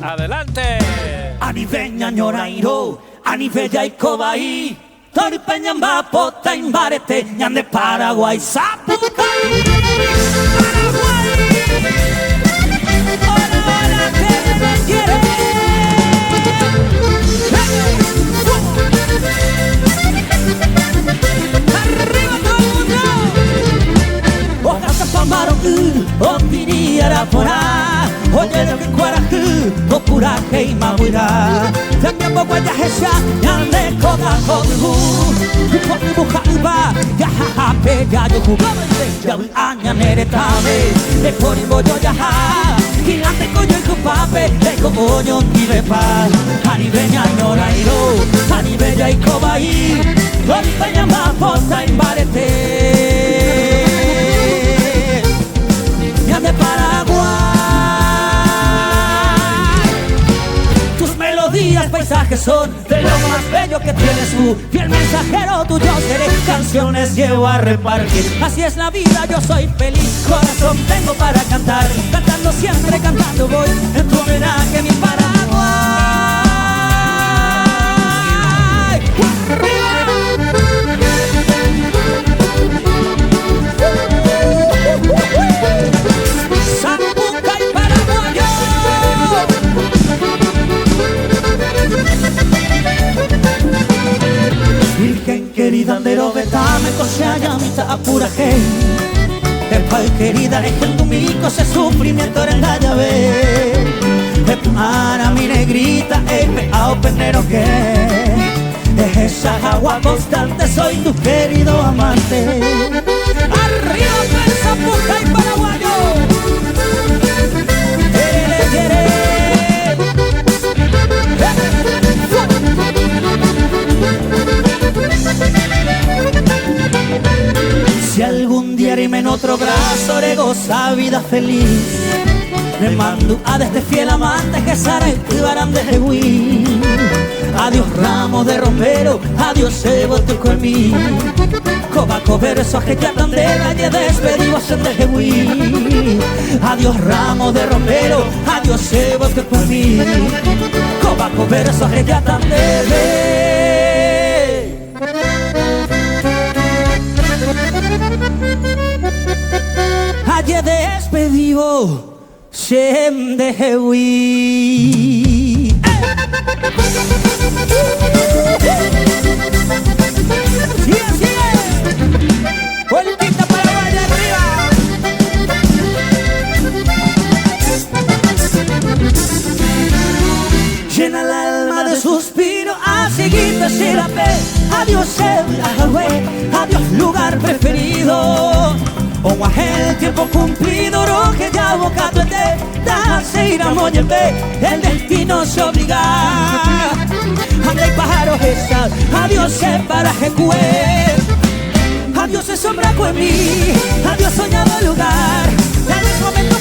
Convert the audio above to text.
¡Adelante! Aniveña ñorairo, anivella y cobaí, Toripeña mapota imbarete, ñande Paraguay, Zapucay, Paraguay. Hola, hola, que me quiere. Arriba todo el mundo. Ojalá se pamaron, opiniera por ahí. Oye, lo que cuarajú, o curaje y mabuira. Ya que poco ya esa, ya le coda jodu. Con mi mujer va, ya jaja, pega yo jugaba y ya voy aña nere tabe. Le pongo yo ya ja, y la tengo yo en tu pape. Le como yo ni le paz. Aniveña ñorairo, anivella y cobaí. Toripeña mapota y barete. Ya de Paraguay. Paisajes son de lo más bello que tienes tú. Y el mensajero tuyo seré. Canciones llevo a repartir. Así es la vida, yo soy feliz. Corazón tengo para cantar. Cantando siempre, cantando voy. En tu homenaje mi Paraguay. Zapuca y paraguayo. Virgen querida, andero betame, cosea llamita apura hey. Epay querida, dejen tu mico, ese sufrimiento en la llave. Epara mi negrita, peao penero que es esa agua constante, soy tu querido amante. Arriba el Zapuca y paraguayo. Si algún día rime en otro brazo, le goza vida feliz. Le mando a este fiel amante que Sara y Tibarán de Jehuí. Adiós ramos de romero, adiós Evo tu conmigo. Cobaco versos que ya tan de valle despedidos en de Jehuí. Adiós ramos de romero, adiós Evo tu conmigo. Cobaco versos que ya tan de Ayer despedido Shem de Jehuí. Sigue, sigue. Vueltita para allá arriba. Llena el alma de suspiro, a seguirte será fe. Adiós el adiós lugar preferido. O el tiempo cumplido, lo que ya bocato es de darse ir a moñepe, el destino se obliga. Anda y pájaros esa, adiós se para jecue. Adiós se sombra con mí, adiós soñado lugar. Ya no es momento